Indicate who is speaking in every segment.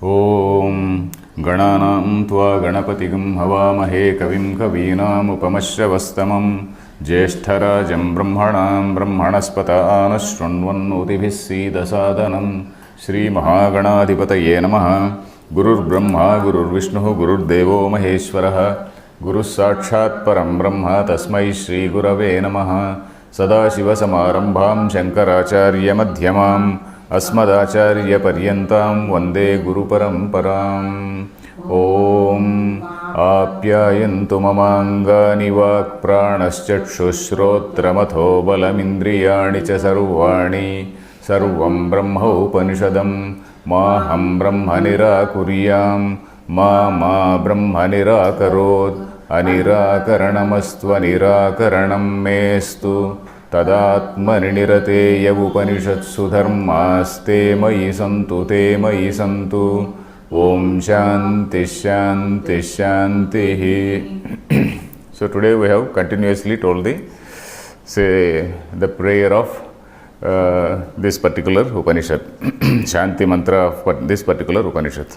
Speaker 1: ॐ गणानां त्वा गणपतिगं हवामहे कविं कवीनामुपमश्रवस्तमं ज्येष्ठराजं ब्रह्मणां ब्रह्मणस्पत आनशृण्वन्नोतिभिः सीदसादनं श्रीमहागणाधिपतये नमः। गुरुर्ब्रह्मा गुरुर्विष्णुः गुरुर्देवो महेश्वरः गुरुः साक्षात् परं ब्रह्म तस्मै श्रीगुरवे नमः। सदाशिवसमारम्भां शङ्कराचार्यमध्यमाम् अस्मदाचार्यपर्यन्तां वन्दे गुरुपरम्पराम्। ॐ आप्यायन्तु ममाङ्गानि वाक्प्राणश्चक्षुश्रोत्रमथो बलमिन्द्रियाणि च सर्वाणि सर्वं ब्रह्मोपनिषदं माहं ब्रह्म निराकुर्यां मा ब्रह्म निराकरोत्। अनिराकरणमस्त्वनिराकरणं मेस्तु तदात्मनिरतेय उपनिषत्सु धर्मास्ते मयि सन्तु ते मयि सन्तु। Om Shanti Shanti Shanti. So today we have continuously told the prayer of this particular Upanishad, Shanti mantra of this particular Upanishad.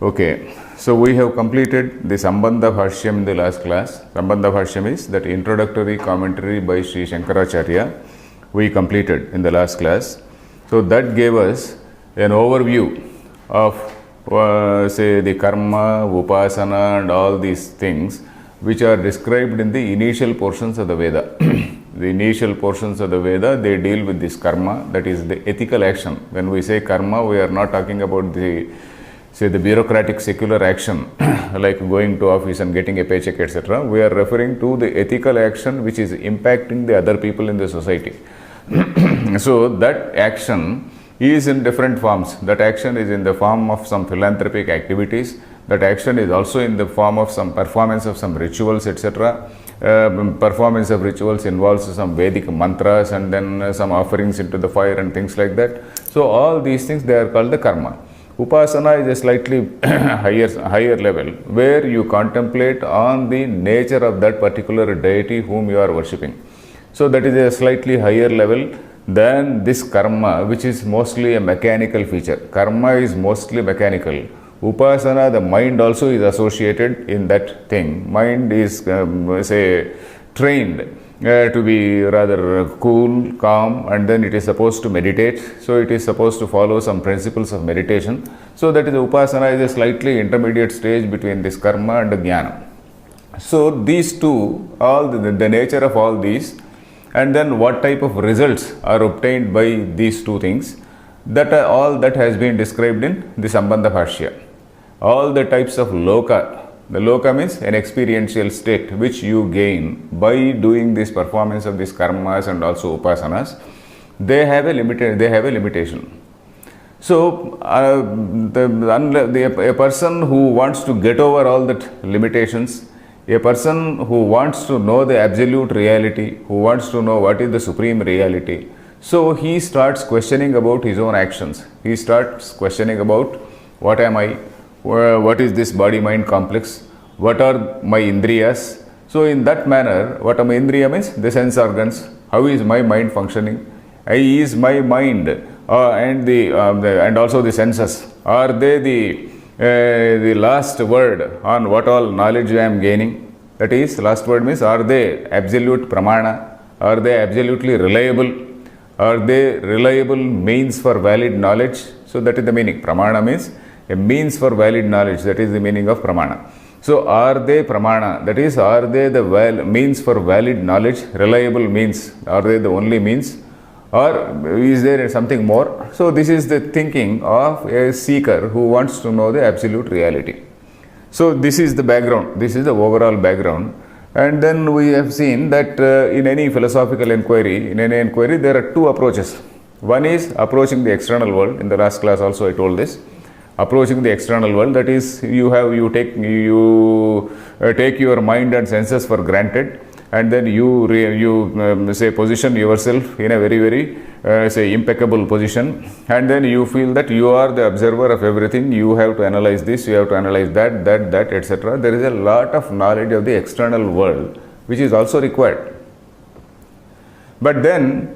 Speaker 1: Okay, so we have completed the Sambandha Bhashyam in the last class. Sambandha Bhashyam is that introductory commentary by Sri Shankaracharya. We completed in the last class. So that gave us an overview of say the karma, upasana and all these things which are described in the initial portions of the Veda. The initial portions of the Veda, they deal with this karma, that is the ethical action. When we say karma, we are not talking about the bureaucratic secular action like going to office and getting a paycheck, etc. We are referring to the ethical action which is impacting the other people in the society. So that action is in different forms. That action is in the form of some philanthropic activities. That action is also in the form of some performance of some rituals, etc. Performance of rituals involves some Vedic mantras and then some offerings into the fire and things like that. So all these things, they are called the karma. Upasana is a slightly higher level where you contemplate on the nature of that particular deity whom you are worshipping. So that is a slightly higher level than this karma, which is mostly a mechanical feature. Karma is mostly mechanical. Upasana, the mind also is associated in that thing. Mind is trained to be rather cool, calm, and then it is supposed to meditate. So it is supposed to follow some principles of meditation. So that is upasana is a slightly intermediate stage between this karma and the jnana. So these two, all the nature of all these, and then what type of results are obtained by these two things, that all that has been described in the Sambandha Bhashya. All the types of loka. The loka means an experiential state which you gain by doing this performance of these karmas and also upasanas. They have a limitation. So a person who wants to get over all that limitations, a person who wants to know the absolute reality, who wants to know what is the supreme reality, so he starts questioning about his own actions. He starts questioning about what am I? What is this body-mind complex? What are my indriyas? So in that manner, what am indriya means? The sense organs. How is my mind functioning? Is my mind and also the senses, are they the last word on what all knowledge I am gaining? That is, last word means, are they absolute pramana? Are they absolutely reliable? Are they reliable means for valid knowledge? So that is the meaning. Pramana means a means for valid knowledge. That is the meaning of pramana. So are they pramana? That is, are they the means for valid knowledge? Reliable means. Are they the only means? Or is there something more? So this is the thinking of a seeker who wants to know the absolute reality. So this is the background. This is the overall background. And then we have seen that in any philosophical inquiry, there are two approaches. One is approaching the external world. In the last class also I told this. Approaching the external world, that is, you take your mind and senses for granted, and then you position yourself in a very impeccable position, and then you feel that you are the observer of everything. You have to analyze this, you have to analyze that, etc. There is a lot of knowledge of the external world which is also required. But then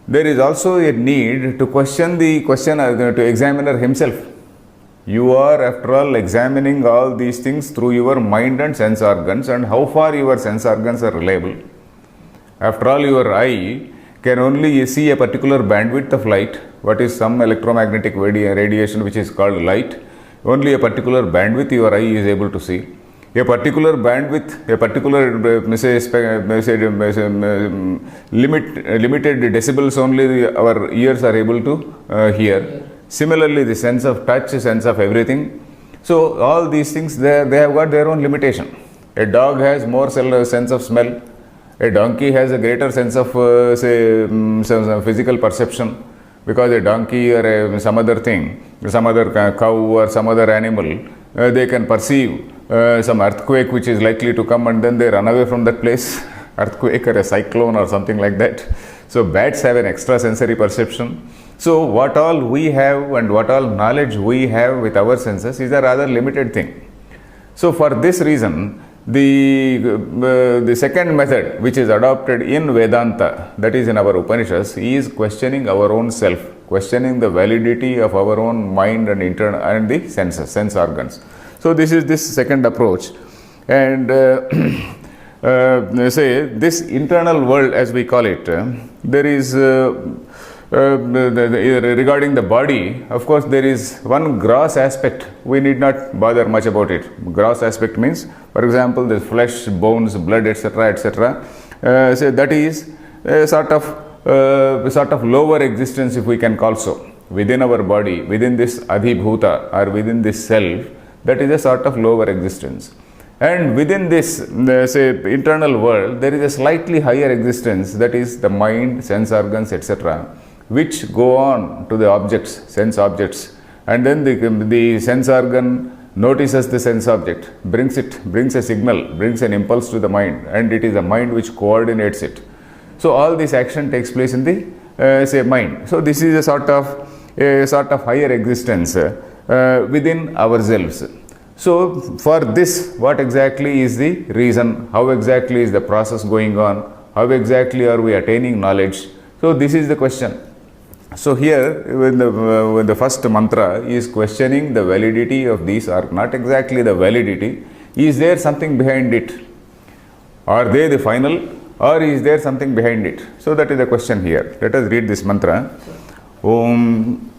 Speaker 1: there is also a need to question the questioner, to examiner himself. You are, after all, examining all these things through your mind and sense organs, and how far your sense organs are reliable. After all, your eye can only see a particular bandwidth of light, what is some electromagnetic radiation which is called light. Only a particular bandwidth your eye is able to see. A particular bandwidth, a particular limited decibels only our ears are able to hear. Similarly, the sense of touch, sense of everything. So all these things, they have got their own limitation. A dog has more sense of smell. A donkey has a greater sense of some physical perception, because a donkey or some other thing, some other cow or some other animal, they can perceive some earthquake which is likely to come, and then they run away from that place. Earthquake or a cyclone or something like that. So bats have an extrasensory perception. So what all we have and what all knowledge we have with our senses is a rather limited thing. So for this reason, the second method which is adopted in Vedanta, that is in our Upanishads, is questioning our own self, questioning the validity of our own mind and internal and the senses, sense organs. So this is this second approach, and say this internal world, as we call it, there is regarding the body, of course, there is one gross aspect. We need not bother much about it. Gross aspect means, for example, the flesh, bones, blood, etc., etc. So that is a sort of lower existence, if we can call so, within our body, within this adhibhuta or within this self. That is a sort of lower existence. And within this, say, internal world, there is a slightly higher existence, that is the mind, sense organs, etc., which go on to the objects, sense objects, and then the sense organ notices the sense object, brings a signal, brings an impulse to the mind, and it is the mind which coordinates it. So all this action takes place in the say mind. So this is a sort of higher existence within ourselves. So for this, what exactly is the reason? How exactly is the process going on? How exactly are we attaining knowledge? So this is the question. So here, when the first mantra is questioning the validity of these, or not exactly the validity, is there something behind it? Are they the final, or is there something behind it? So that is the question here. Let us read this mantra. Om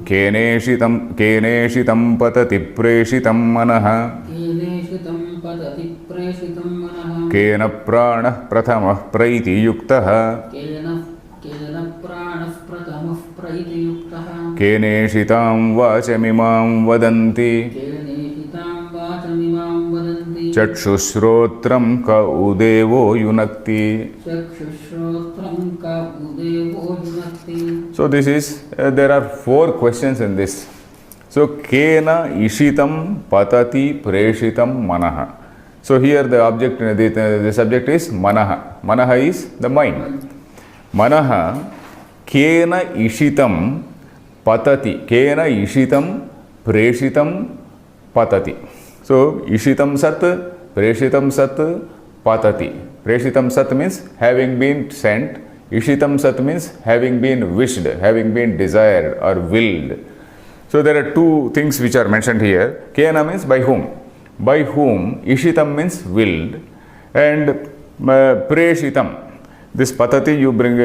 Speaker 1: Keneshitam patati preshitam manah Kena prana prathamah praiti yuktah Keneshitam vachamimam vadanti Chakshushrotram ka udevo yunakti. So this is, there are 4 questions in this. So, Kena ishitam patati preshitam manaha. So here the object, the subject is manaha. Manaha is the mind. Manaha Kena ishitam patati. Kena ishitam preshitam patati. So, ishitam sat, preshitam sat, patati. Preshitam sat means having been sent. Ishitam sat means having been wished, having been desired or willed. So, there are 2 things which are mentioned here. Kena means by whom. By whom. Ishitam means willed. And preshitam. This patati you bring,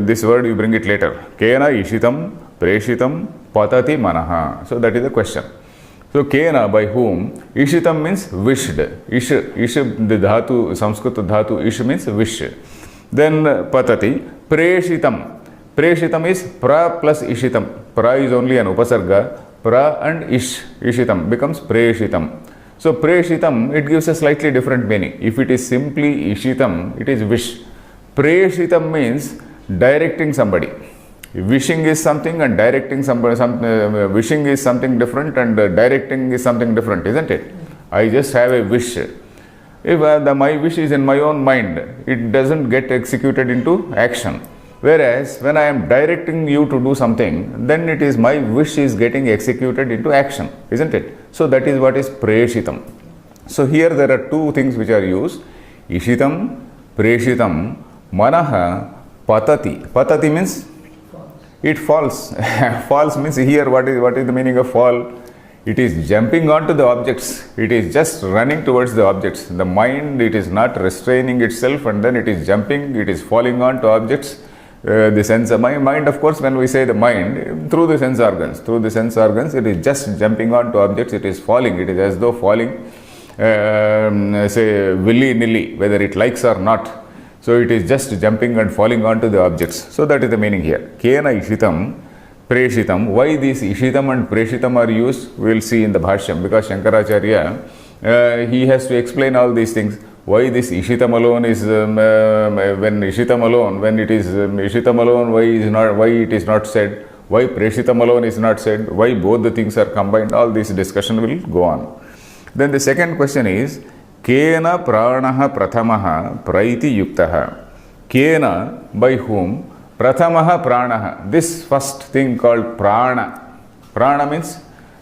Speaker 1: this word you bring it later. Kena ishitam, preshitam, patati manaha. So, that is the question. So, Kena, by whom? Ishitam means wished. Ish, the dhatu, Sanskrit dhatu, ish means wish. Then patati, preshitam. Preshitam is pra plus ishitam. Pra is only an upasarga. Pra and ish, ishitam becomes preshitam. So, preshitam, it gives a slightly different meaning. If it is simply ishitam, it is wish. Preshitam means directing somebody. Wishing is something and directing somebody, wishing is something different and directing is something different, isn't it? I just have a wish. If my wish is in my own mind, it doesn't get executed into action. Whereas when I am directing you to do something, then it is my wish is getting executed into action, isn't it? So that is what is preshitam. So here there are 2 things which are used. Ishitam, preshitam, manaha, patati. Patati means it falls. Falls means here what is the meaning of fall? It is jumping onto the objects. It is just running towards the objects. The mind, it is not restraining itself, and then it is jumping, it is falling onto objects. The sense of my mind, of course, when we say the mind, through the sense organs, it is just jumping onto objects, it is falling, it is as though falling, say, willy-nilly, whether it likes or not. So it is just jumping and falling onto the objects. So that is the meaning here. Kena ishitam preshitam. Why these ishitam and preshitam are used, we will see in the Bhashyam, because Shankaracharya, he has to explain all these things. Why this ishitam alone is, when ishitam alone, when it is ishitam alone, why it is not said, why preshitam alone is not said, why both the things are combined, all this discussion will go on. Then the second question is, Kena pranaha prathamaha praiti yuktaha. Kena, by whom? Prathamaha pranaha. This first thing called prana. Prana means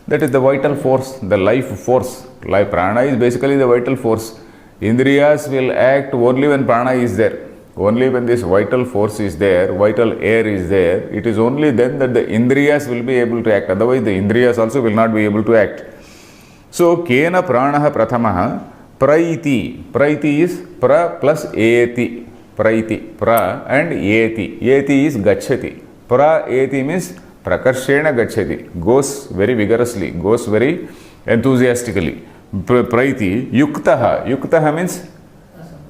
Speaker 1: that is the vital force, the life force. Life prana is basically the vital force. Indriyas will act only when prana is there. Only when this vital force is there, vital air is there, it is only then that the indriyas will be able to act. Otherwise, the indriyas also will not be able to act. So, kena pranaha prathamaha praiti. Praiti is pra plus eti. Praiti. Pra and eti. Eti is gacchati. Pra eti means prakarshena gacchati. Goes very vigorously, goes very enthusiastically. Praiti. Yuktaha. Yuktaha means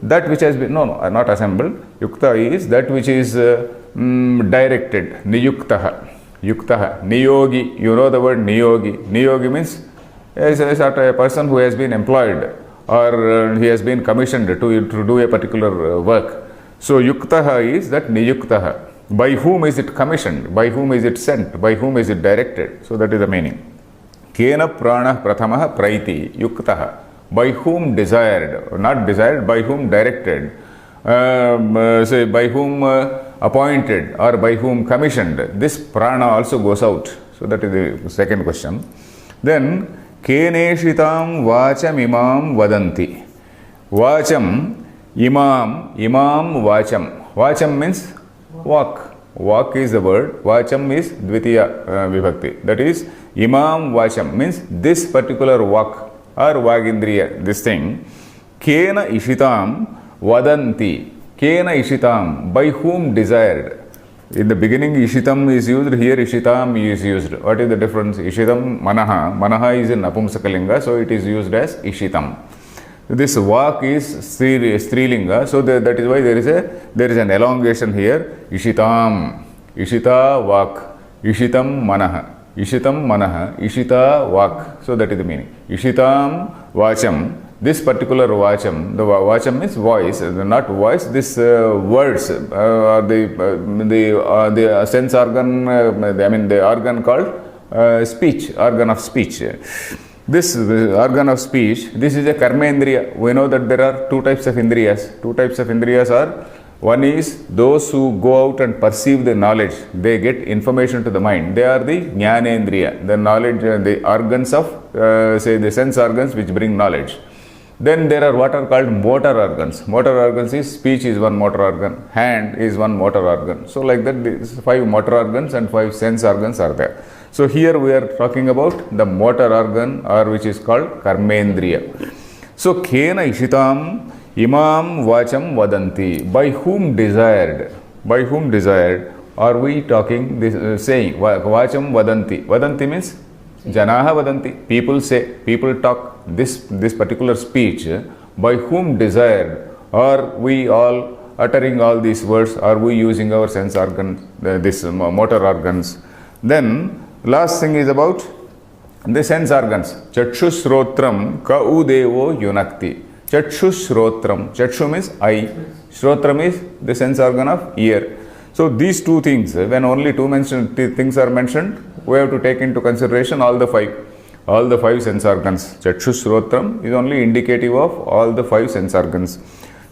Speaker 1: that which has been, not assembled. Yukta is that which is directed. Niyuktaha. Yuktaha. Niyogi. You know the word niyogi. Niyogi means is a person who has been employed or he has been commissioned to do a particular work. So yuktaha is that niyuktaha. By whom is it commissioned? By whom is it sent? By whom is it directed? So that is the meaning. Kena prana prathamaha praiti yuktaha. By whom desired, not desired, by whom directed, say by whom appointed or by whom commissioned. This prana also goes out. So that is the second question. Then Keneshitam vacham imam vadanti. Vacham imam vacham. Vacham means walk. Walk is the word. Vacham is dvitiya vibhakti. That is imam vacham means this particular walk or vagindriya, this thing. Kena ishitam vadanti. Kena ishitam, by whom desired. In the beginning Ishitam is used, here Ishitam is used. What is the difference? Ishitam manaha. Manaha is in Napumsakalinga, so it is used as Ishitam. This walk is Strilinga, so that is why there is an elongation here. Ishitam. Ishita walk. Ishitam manaha. Ishitam manaha. Ishita walk. So that is the meaning. Ishitam vacham. This particular vacham, the vacham means voice, not voice, this words, the sense organ, the organ called speech, organ of speech. This organ of speech, this is a karmendriya. We know that there are two types of indriyas. Two types of indriyas are, one is those who go out and perceive the knowledge. They get information to the mind. They are the jnanendriya, the knowledge, the organs of, say the sense organs which bring knowledge. Then there are what are called motor organs. Motor organs is speech is one motor organ, hand is one motor organ. So like that, these 5 motor organs and 5 sense organs are there. So here we are talking about the motor organ, or which is called karmendriya. So kena ishitam imam vacham vadanti. By whom desired? By whom desired are we talking this saying? Vacham vadanti. Vadanti means janaha vadanti. People say, people talk. This particular speech, by whom desired, are we all uttering all these words, are we using our sense organ, this motor organs? Then last thing is about the sense organs. Chakshu shrotram ka udevo yunakti. Chakshu shrotram. Chakshu means eye. Shrotram is the sense organ of ear. So these two things, when only two things are mentioned, we have to take into consideration all the 5. All the 5 sense organs. Chakshu shrotram is only indicative of all the 5 sense organs.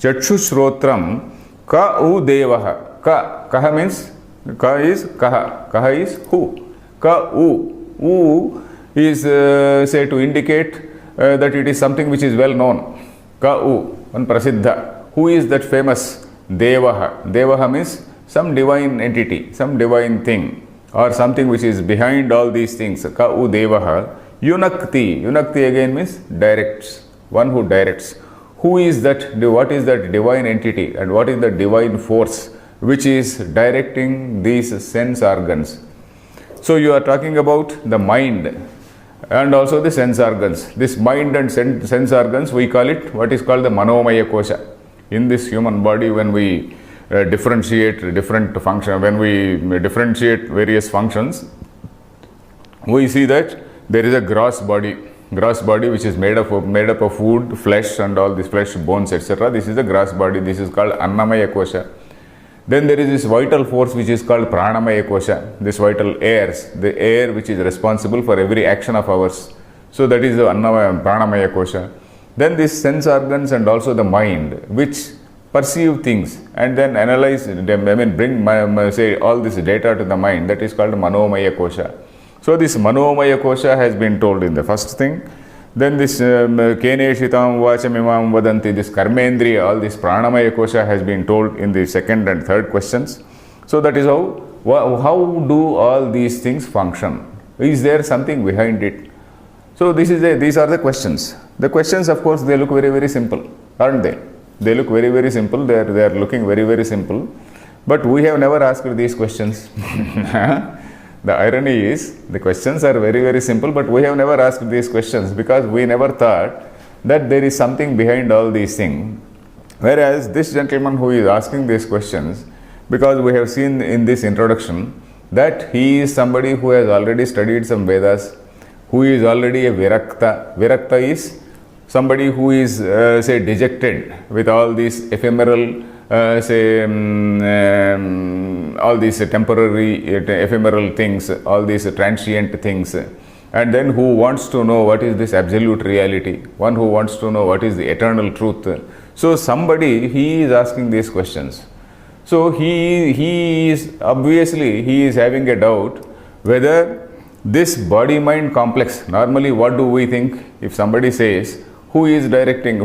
Speaker 1: Chakshu shrotram ka u devaha. Kaha means, ka is kaha. Kaha is who. Ka u. U is say to indicate that it is something which is well known. Ka u. One prasiddha. Who is that famous? Devaha. Devaha means some divine entity, some divine thing. or something which is behind all these things. Ka u devaha yunakti. Yunakti again means directs, one who directs. Who is that? What is that divine entity and what is the divine force which is directing these sense organs? So you are talking about the mind and also the sense organs. This mind and sense organs, we call it what is called the manomaya kosha. In this human body, when we differentiate different functions, when we differentiate various functions, we see that there is a gross body which is made up of food, flesh and all this flesh, bones, etc. This is the gross body. This is called annamaya kosha. Then there is this vital force which is called pranamaya kosha, this vital airs, the air which is responsible for every action of ours. So that is the pranamaya kosha. Then these sense organs and also the mind which perceive things and then analyze them, bring say all this data to the mind, that is called manomaya kosha. So this manomaya kosha has been told in the first thing. Then this kene shitam vachamimam vadanti, this karmendriya, all this pranamaya kosha has been told in the second and third questions. So that is how do all these things function? Is there something behind it? So these are the questions. The questions, of course, they look very, very simple, aren't they? They look very, very simple. They are looking very, very simple. But we have never asked these questions. The irony is, the questions are very, very simple, but we have never asked these questions because we never thought that there is something behind all these things. Whereas this gentleman who is asking these questions, because we have seen in this introduction that he is somebody who has already studied some Vedas, who is already a Virakta. Virakta is somebody who is, say, dejected with all these ephemeral, all these temporary, ephemeral things, all these transient things, and then who wants to know what is this absolute reality, one who wants to know what is the eternal truth. So somebody, he is asking these questions. So he is obviously, he is having a doubt whether this body-mind complex, normally what do we think if somebody says, who is directing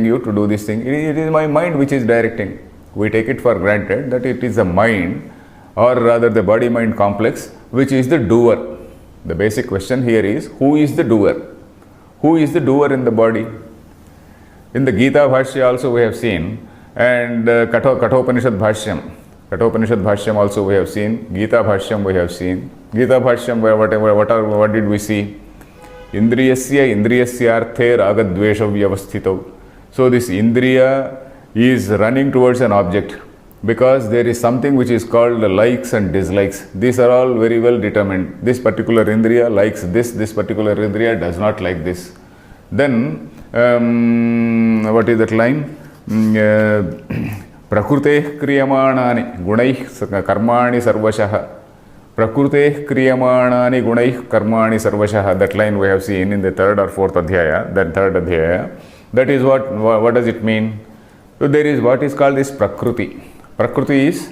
Speaker 1: you to do this thing? It is my mind which is directing. We take it for granted that it is the mind, or rather the body-mind complex, which is the doer. The basic question here is, who is the doer? Who is the doer in the body? In the Gita Bhashya also we have seen, and Kathopanishad Bhashyam also we have seen, Gita Bhashyam we have seen. Gita Bhashyam, what did we see? Indriyasya indriyasyarthe ragadvesha vyavasthito. So this indriya is running towards an object because there is something which is called likes and dislikes. These are all very well determined. This particular indriya likes this particular indriya does not like this. Then, what is that line? Prakruteh kriyamanani gunaih karmani sarvashah. Prakruteh kriyamanani gunaih karmani sarvashah. That line we have seen in the third or fourth adhyaya, that third adhyaya. That is what does it mean? So there is what is called this Prakruti. Prakruti is,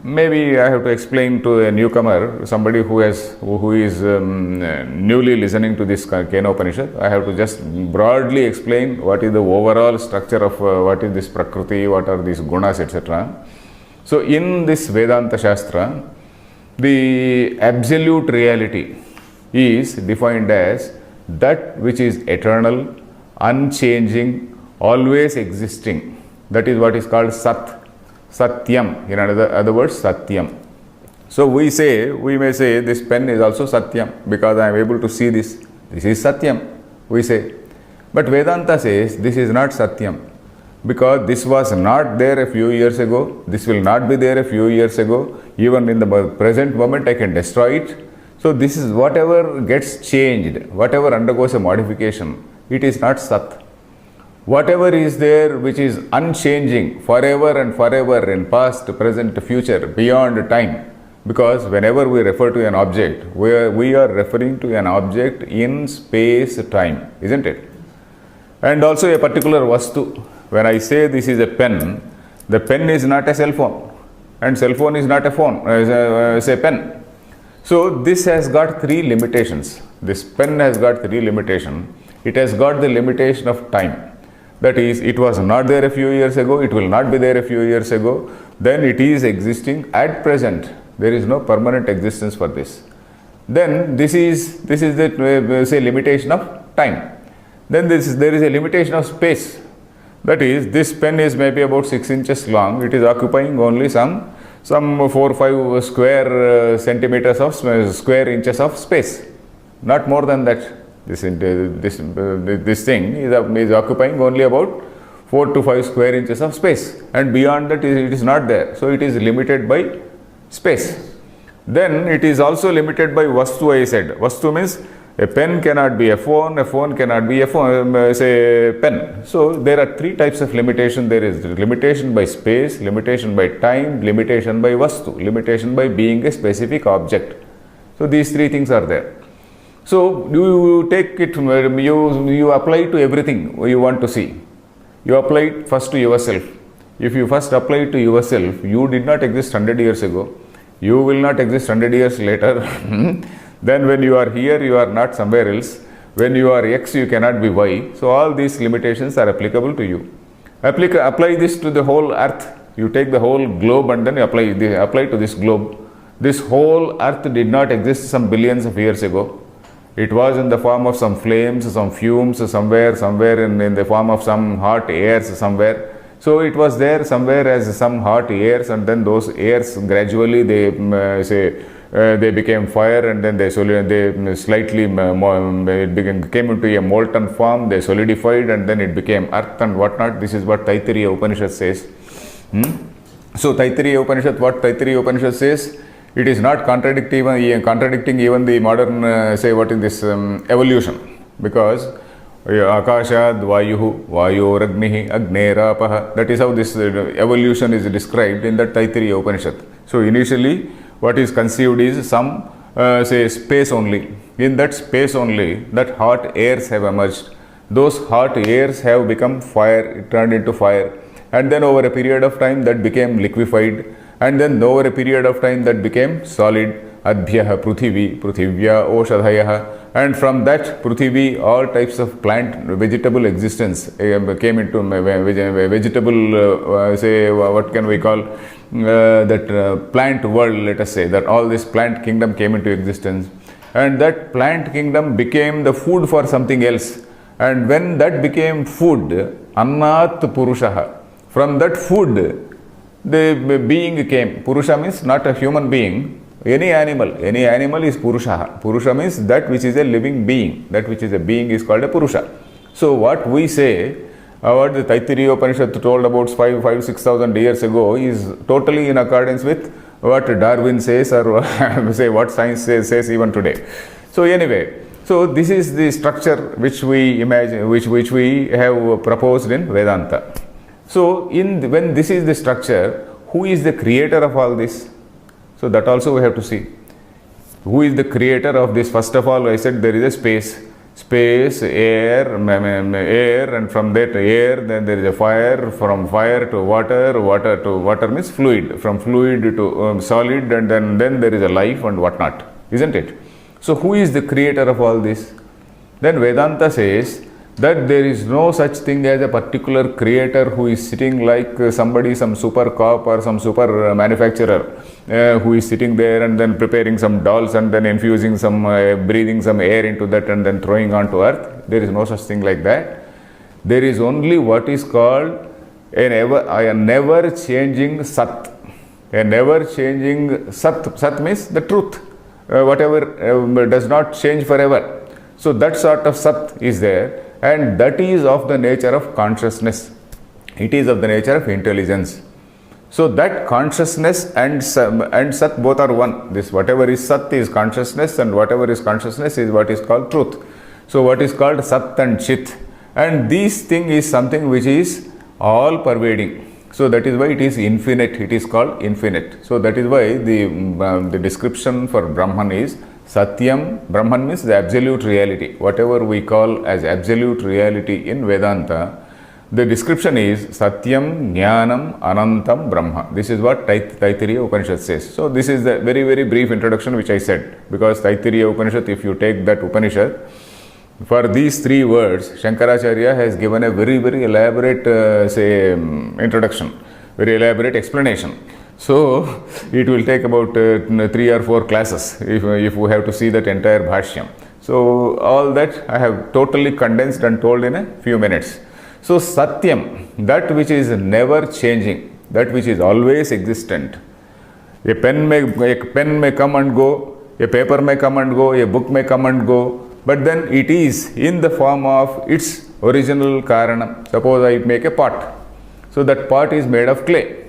Speaker 1: maybe I have to explain to a newcomer, somebody who is newly listening to this Kena Upanishad. I have to just broadly explain what is the overall structure of what is this Prakruti, what are these gunas, etc. So in this Vedanta Shastra, the absolute reality is defined as that which is eternal, unchanging, always existing. That is what is called Sat. Satyam, in other words, Satyam. So we may say this pen is also Satyam because I am able to see this. This is Satyam, we say. But Vedanta says this is not Satyam because this was not there a few years ago. This will not be there a few years ago. Even in the present moment I can destroy it. So this is whatever gets changed, whatever undergoes a modification, it is not Sat. Whatever is there which is unchanging forever and forever in past, present, future, beyond time. Because whenever we refer to an object, we are referring to an object in space, time, isn't it? And also a particular vastu. When I say this is a pen, the pen is not a cell phone. And cell phone is not a phone, it's a pen. So this has got three limitations. This pen has got three limitations. It has got the limitation of time. That is, it was not there a few years ago, it will not be there a few years ago, then it is existing at present. There is no permanent existence for this. Then this is the say limitation of time. Then there is a limitation of space. That is, this pen is maybe about 6 inches long. It is occupying only some 4 or 5 square centimeters of square inches of space. Not more than that. This thing is occupying only about 4 to 5 square inches of space, and beyond that it is not there. So it is limited by space. Then it is also limited by vastu, I said. Vastu means a pen cannot be a phone cannot be a phone, say pen. So there are 3 types of limitation. There is limitation by space, limitation by time, limitation by vastu, limitation by being a specific object. So these 3 things are there. So you take it, you apply to everything you want to see. You apply it first to yourself. If you first apply it to yourself, you did not exist 100 years ago. You will not exist 100 years later. Then when you are here, you are not somewhere else. When you are X, you cannot be Y. So all these limitations are applicable to you. Apply this to the whole earth. You take the whole globe and then apply to this globe. This whole earth did not exist some billions of years ago. It was in the form of some flames, some fumes, somewhere in the form of some hot airs somewhere. So it was there somewhere as some hot airs, and then those airs gradually they became fire, and then they slightly came into a molten form. They solidified, and then it became earth and whatnot. This is what Taittiriya Upanishad says. So Taittiriya Upanishad says, it is not contradicting even the modern evolution, because Akashad Vayuhu Vayoragnihi Agnerapah. That is how this evolution is described in the Taittiriya Upanishad. So initially what is conceived is some space only. In that space only, that hot airs have emerged. Those hot airs have become fire, it turned into fire, and then over a period of time that became liquefied, and then over a period of time that became solid. Adbhyah Pruthivi, Prithivya Oshadhayah, and from that Pruthivi all types of vegetable existence came into vegetable, what can we call that plant world, let us say, that all this plant kingdom came into existence, and that plant kingdom became the food for something else. And when that became food, Annat Purushaha, from that food the being came. Purusha means not a human being. Any animal is Purusha. Purusha means that which is a living being. That which is a being is called a Purusha. So what we say, what the Taittiriya Upanishad told about 6,000 years ago is totally in accordance with what Darwin says, or say what science says even today. So anyway, so this is the structure which we imagine, which we have proposed in Vedanta. So when this is the structure, who is the creator of all this? So that also we have to see. Who is the creator of this? First of all, I said there is a space, air, and from that air, then there is a fire, from fire to water to water means fluid, from fluid to solid, and then there is a life and whatnot, isn't it? So who is the creator of all this? Then Vedanta says that there is no such thing as a particular creator who is sitting like somebody, some super cop or some super manufacturer who is sitting there and then preparing some dolls and then infusing some, breathing some air into that and then throwing onto earth. There is no such thing like that. There is only what is called a never changing Sat. A never changing Sat. Sat means the truth, whatever does not change forever. So that sort of Sat is there. And that is of the nature of consciousness. It is of the nature of intelligence. So that consciousness and Sat both are one. This whatever is Sat is consciousness, and whatever is consciousness is what is called truth. So what is called Sat and Chit. And this thing is something which is all pervading. So that is why it is infinite. It is called infinite. So that is why the description for Brahman is Satyam. Brahman means the absolute reality. Whatever we call as absolute reality in Vedanta, the description is Satyam, Jnanam, Anantam, Brahma. This is what Taittiriya Upanishad says. So this is the very, very brief introduction which I said. Because Taittiriya Upanishad, if you take that Upanishad, for these 3 words, Shankaracharya has given a very, very elaborate, introduction, very elaborate explanation. So it will take about 3 or 4 classes if we have to see that entire Bhashyam. So all that I have totally condensed and told in a few minutes. So Satyam, that which is never changing, that which is always existent. A pen may come and go, a paper may come and go, a book may come and go, but then it is in the form of its original Karanam. Suppose I make a pot. So that pot is made of clay.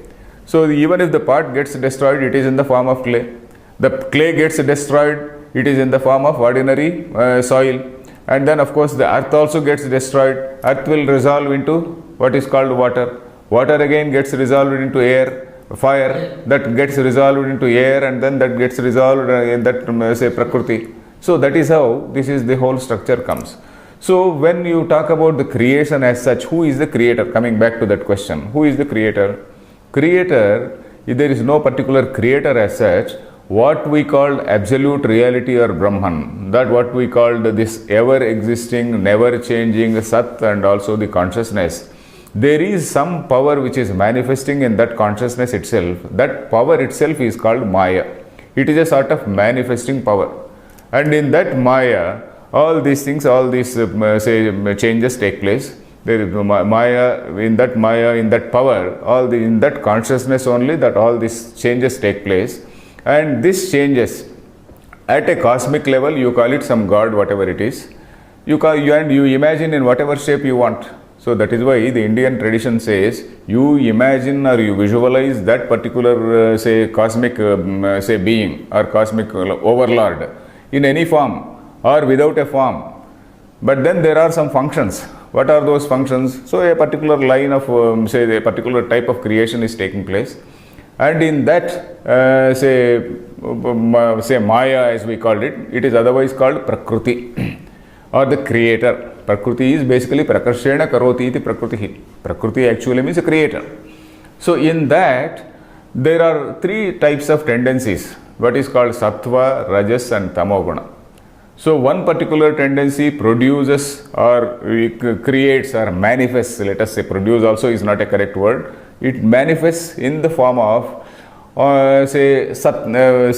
Speaker 1: So even if the pot gets destroyed, it is in the form of clay. The clay gets destroyed, it is in the form of ordinary soil. And then of course the earth also gets destroyed. Earth will resolve into what is called water. Water again gets resolved into air. Fire, that gets resolved into air, and then that gets resolved in that say Prakriti. So that is how this is the whole structure comes. So when you talk about the creation as such, who is the creator? Coming back to that question, who is the creator? Creator, there is no particular creator as such. What we call absolute reality or Brahman, that what we called this ever existing, never changing Sat and also the consciousness, there is some power which is manifesting in that consciousness itself. That power itself is called Maya. It is a sort of manifesting power. And in that Maya, all these things, all these say changes take place. There is Maya, in that power, in that consciousness only that all these changes take place. And this changes at a cosmic level, you call it some God, whatever it is. You imagine in whatever shape you want. So that is why the Indian tradition says you imagine or you visualize that particular say cosmic say being or cosmic overlord in any form or without a form. But then there are some functions. What are those functions? So a particular line of say a particular type of creation is taking place. And in that say Maya as we called it, it is otherwise called Prakriti or the creator. Prakriti is basically Prakarshena Karoti iti Prakriti. Prakriti actually means a creator. So in that there are 3 types of tendencies, what is called Sattva, Rajas and Tamoguna. So one particular tendency produces or creates or manifests, let us say produce also is not a correct word, it manifests in the form of say Sattva.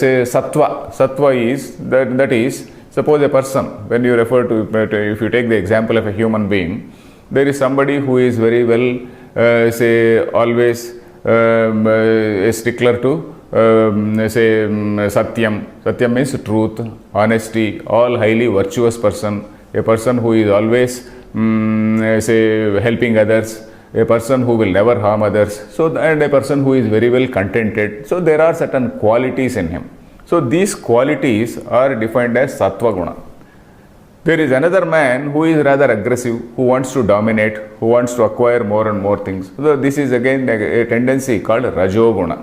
Speaker 1: Sattva is, that is, suppose a person, when you refer to, if you take the example of a human being, there is somebody who is very well, say, always a stickler to, say, Satyam. Satyam means truth, honesty, all highly virtuous person, a person who is always, say, helping others, a person who will never harm others, so, and a person who is very well contented. So there are certain qualities in him. So these qualities are defined as Sattva Guna. There is another man who is rather aggressive, who wants to dominate, who wants to acquire more and more things. So this is again a tendency called Rajoguna.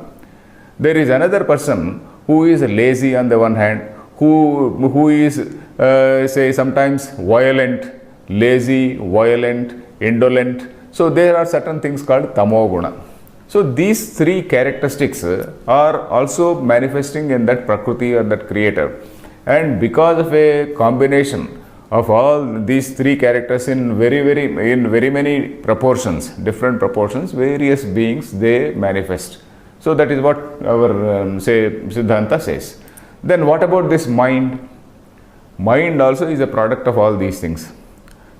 Speaker 1: There is another person who is lazy on the one hand, who is say sometimes violent, lazy, violent, indolent. So there are certain things called Tamoguna. So these 3 characteristics are also manifesting in that Prakriti or that creator. And because of a combination of all these 3 characters in very many proportions, different proportions, various beings they manifest. So that is what our say Siddhanta says. Then what about this mind? Mind also is a product of all these things.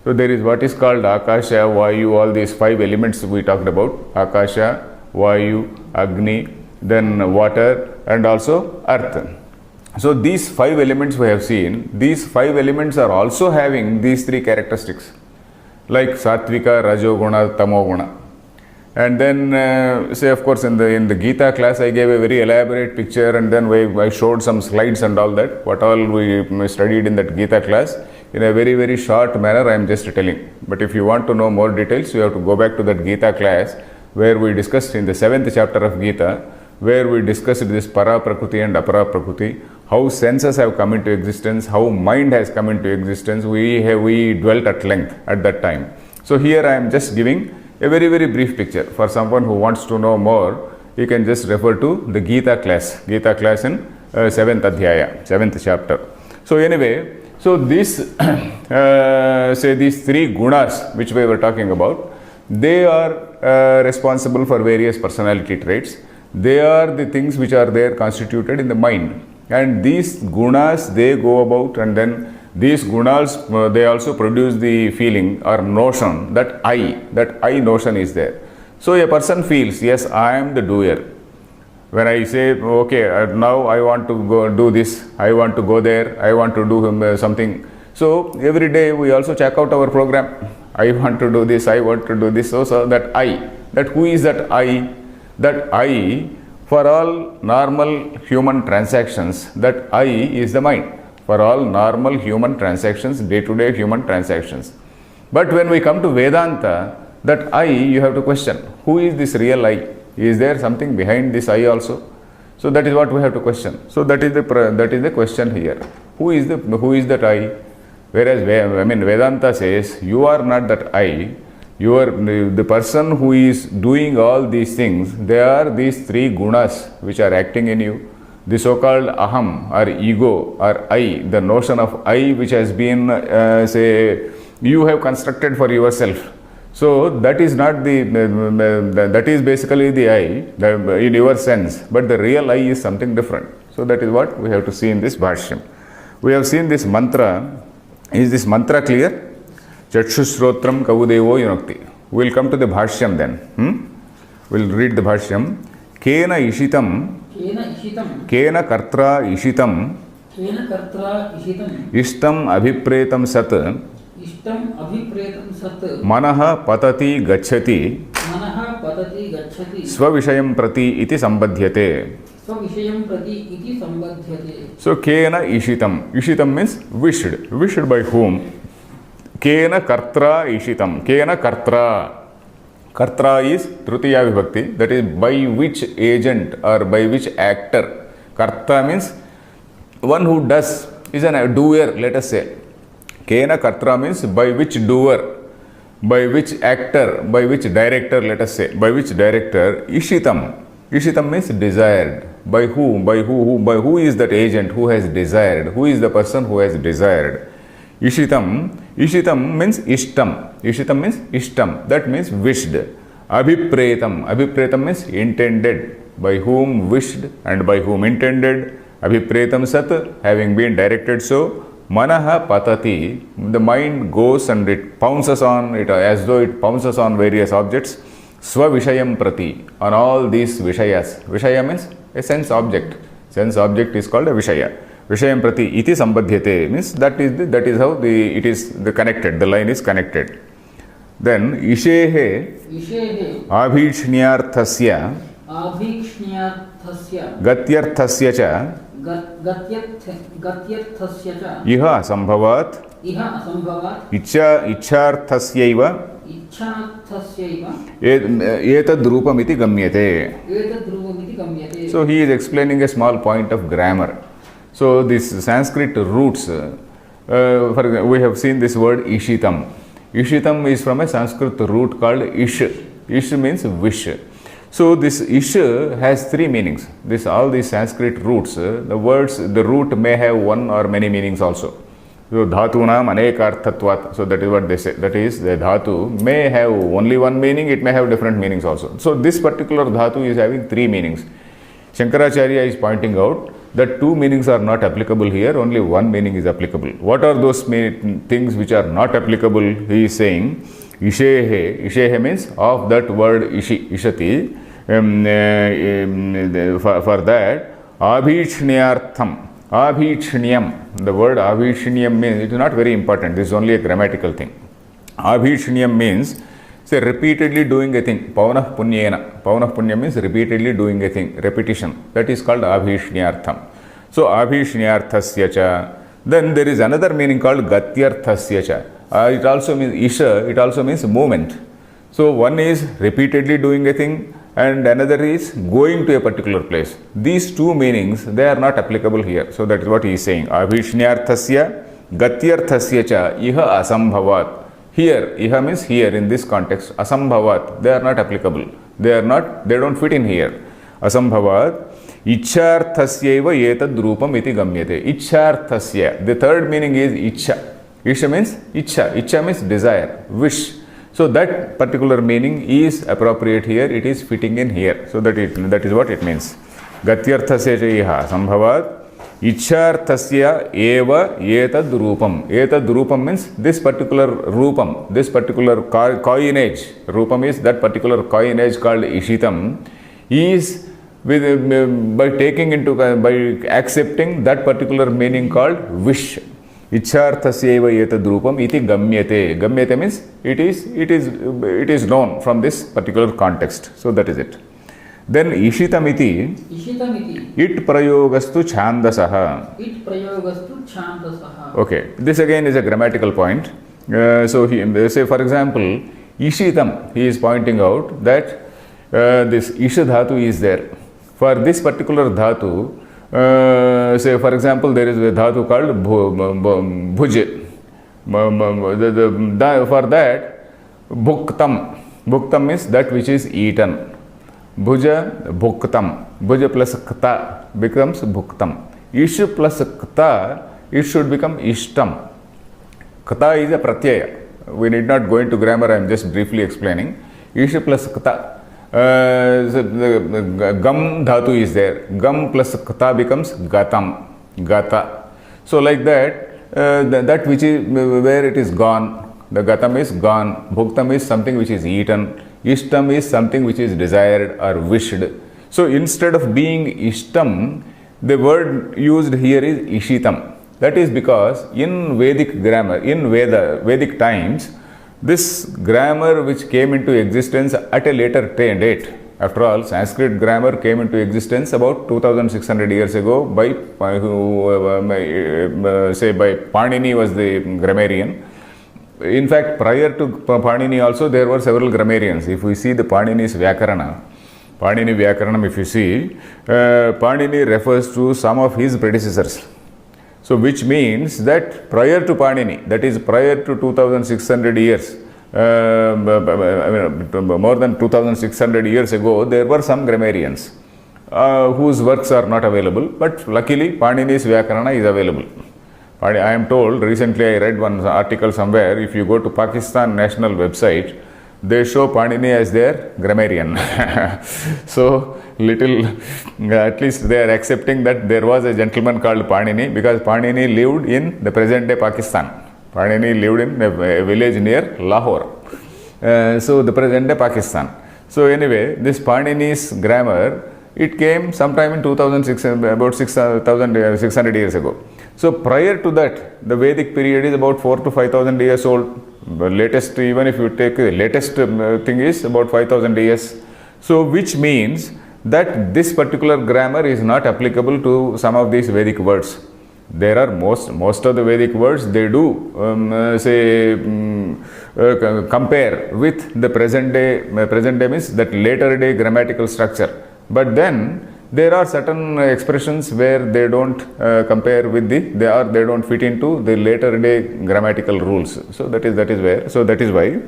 Speaker 1: So there is what is called Akasha, Vayu, all these 5 elements we talked about. Akasha, Vayu, Agni, then water and also earth. So these 5 elements we have seen, these 5 elements are also having these 3 characteristics like Sattvika, Rajoguna, Tamoguna. And then say of course in the Gita class I gave a very elaborate picture and then I showed some slides and all that, what all we studied in that Gita class. In a very short manner I am just telling. But if you want to know more details, you have to go back to that Gita class where we discussed in the 7th chapter of Gita, where we discussed this Para Prakriti and Apara Prakriti, how senses have come into existence, how mind has come into existence. We dwelt at length at that time. So here I am just giving a very brief picture. For someone who wants to know more, you can just refer to the Gita class in 7th Adhyaya, 7th chapter. So anyway, so this say these 3 gunas which we were talking about, they are responsible for various personality traits. they are the things which are there constituted in the mind. And these gunas, they go about, and then these gunas, they also produce the feeling or notion that I notion is there. So a person feels, yes, I am the doer. When I say, okay, now I want to go do this, I want to go there, I want to do something. So every day we also check out our program. I want to do this, I want to do this. So that who is that I? That I, for all normal human transactions, that I is the mind. For all normal human transactions, day-to-day human transactions. But when we come to Vedanta, that I, you have to question, who is this real I? Is there something behind this I also? So that is what we have to question. So that is the question here. Who is that I? Whereas Vedanta says, you are not that I. You are the person who is doing all these things. There are these three gunas which are acting in you. The so-called aham or ego or I, the notion of I which has been you have constructed for yourself. So that is not that is basically the I in your sense, but the real I is something different. So that is what we have to see in this bhashyam. We have seen this mantra. Is this mantra clear? Chakshushrotram kavudevo yunakti. We will come to the bhashyam then. We will read the bhashyam. Kena ishitam. Kena kartra ishitam. Ishtam abhipretam sat. Manaha patati gacchati. Svavishayam prati iti sambadhyate. So kena ishitam. Ishitam means wished. Wished by whom? Kena kartra ishitam. Kena kartra. Kartra is tritiya vibhakti. That is by which agent or by which actor. Karta means one who does, is a doer, let us say. Kena kartra means by which doer, by which actor, by which director, let us say. By which director? Ishitam. Ishitam means desired. By whom? By who is that agent who has desired? Who is the person who has desired? Ishitam. Ishitam means ishtam. Ishitam means ishtam. That means wished. Abhipretam. Abhipretam means intended. By whom wished and by whom intended. Abhipretam sat, having been directed so. Manaha patati. The mind goes and it pounces on it as though it pounces on various objects. Svavishayam prati. On all these vishayas. Vishaya means a sense object. Sense object is called a vishaya. Vishayam prati iti sambadhyate means that is how it is connected. The line is connected. Then ishehe abhishnyarthasya gatyarthasya cha iha asambhavat icharthasyaiva etad rupam iti gamyate. So he is explaining a small point of grammar. So these Sanskrit roots, we have seen this word ishitam. Ishitam is from a Sanskrit root called ish. Ish means wish. So this ish has three meanings. All these Sanskrit roots, the root may have one or many meanings also. So dhatunam anekarthatvat. So that is what they say. That is, the dhatu may have only one meaning, it may have different meanings also. So this particular dhatu is having three meanings. Shankaracharya is pointing out that two meanings are not applicable here, only one meaning is applicable. What are those things which are not applicable? He is saying, ishehe. Ishehe means of that word ishati. For that, abhishnyartham. Abhishnyam. The word abhishnyam means, it is not very important, this is only a grammatical thing. Abhishnyam means, say, repeatedly doing a thing. Pavanah punyena. Pavanah punya means repeatedly doing a thing. Repetition. That is called abhishnyartham. So abhishnyarthasya cha. Then there is another meaning called gatyarthasya cha. It also means isha. It also means movement. So one is repeatedly doing a thing and another is going to a particular place. These two meanings, they are not applicable here. So that is what he is saying. Abhishnyarthasya gatyarthasya cha iha asambhavat. Here, iha means here in this context. Asambhavat, they are not applicable. They don't fit in here. Asambhavat, icharthasyaiva etad rupam iti gamyate. Icharthasya. The third meaning is icha. Isha means icha. Icha means desire, wish. So that particular meaning is appropriate here, it is fitting in here. So that is what it means. Gatyarthasya chaiha sambhavat Icharthasya eva etad rupam. Etad rupam means this particular rupam, this particular coinage. Rupam is that particular coinage called Ishitam, is with, by accepting that particular meaning called wish. Icharthasya eva etad rupam iti gamyate. Gamyate means it is known from this particular context. So that is it. Then Ishitamiti, it prayogastu chandasaha.
Speaker 2: It prayogastu chandasaha.
Speaker 1: Okay, this again is a grammatical point. So say for example, Ishitam, he is pointing out that this Isha dhatu is there. For this particular dhatu, say for example, there is a dhatu called bhuj. For that, bhuktam. Bhuktam is that which is eaten. Bhuja bhuktam. Bhuja plus kta becomes bhuktam. Ish plus kta, it should become ishtam. Kta is a pratyaya. We need not go into grammar, I am just briefly explaining. Ish plus kta. Gam dhatu is there. Gam plus kta becomes gatam. Gata. So like that, that which is where it is gone. The gatam is gone. Bhuktam is something which is eaten. Ishtam is something which is desired or wished. So instead of being ishtam, the word used here is ishitam. That is because in Vedic grammar, in Vedic times, this grammar which came into existence at a later date. After all, Sanskrit grammar came into existence about 2600 years ago by Panini was the grammarian. In fact, prior to Panini also there were several grammarians. If we see the Panini's Vyakarana, Panini Vyakaranam, if you see, Panini refers to some of his predecessors. So which means that prior to Panini, that is prior to 2600 years, more than 2600 years ago, there were some grammarians whose works are not available, but luckily Panini's Vyakarana is available. I am told, recently I read one article somewhere, if you go to Pakistan national website, they show Panini as their grammarian. So, at least they are accepting that there was a gentleman called Panini, because Panini lived in the present day Pakistan. Panini lived in a village near Lahore. So, the present day Pakistan. So, anyway, this Panini's grammar, it came sometime in 2006, about 600 years ago. So prior to that, the Vedic period is about 4,000 to 5,000 years old. The latest, even if you take the latest thing is about 5,000 years. So which means that this particular grammar is not applicable to some of these Vedic words. There are most of the Vedic words, they do compare with the present day means that later day grammatical structure. But then there are certain expressions where they don't compare with they don't fit into the later day grammatical rules. So that is why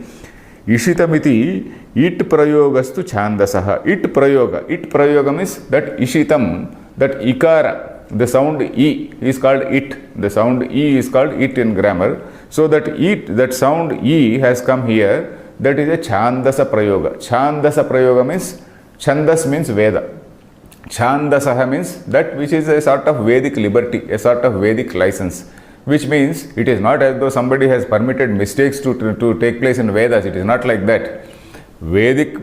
Speaker 1: Ishitamiti it prayogastu chandasaha. It prayoga means that Ishitam, that ikara, the sound E is called it. The sound E is called it in grammar. So that sound E has come here. That is a chandasa prayoga. Chandasa prayoga means, chandas means Veda. Chandasaha means that which is a sort of Vedic liberty, a sort of Vedic license, which means it is not as though somebody has permitted mistakes to take place in Vedas. It is not like that. Vedic,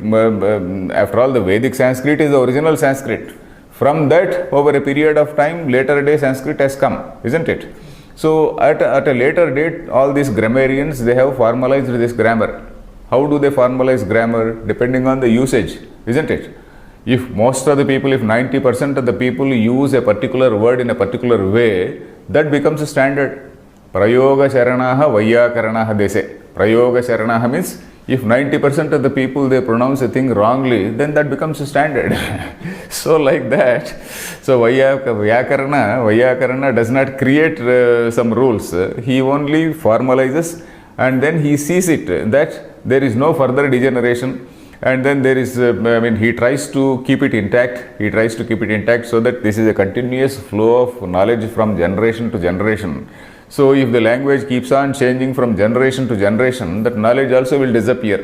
Speaker 1: after all, the Vedic Sanskrit is the original Sanskrit. From that, over a period of time, later day Sanskrit has come, isn't it? So at a later date, all these grammarians, they have formalized this grammar. How do they formalize grammar? Depending on the usage, isn't it? If most of the people, if 90% of the people use a particular word in a particular way, that becomes a standard. Prayoga Sharanaha Vayyakaranaha, they say. Prayoga Sharanaha means if 90% of the people they pronounce a thing wrongly, then that becomes a standard. So like that. So Vayyakarana does not create some rules. He only formalizes and then he sees it that there is no further degeneration. And then there is, he tries to keep it intact. He tries to keep it intact so that this is a continuous flow of knowledge from generation to generation. So if the language keeps on changing from generation to generation, that knowledge also will disappear.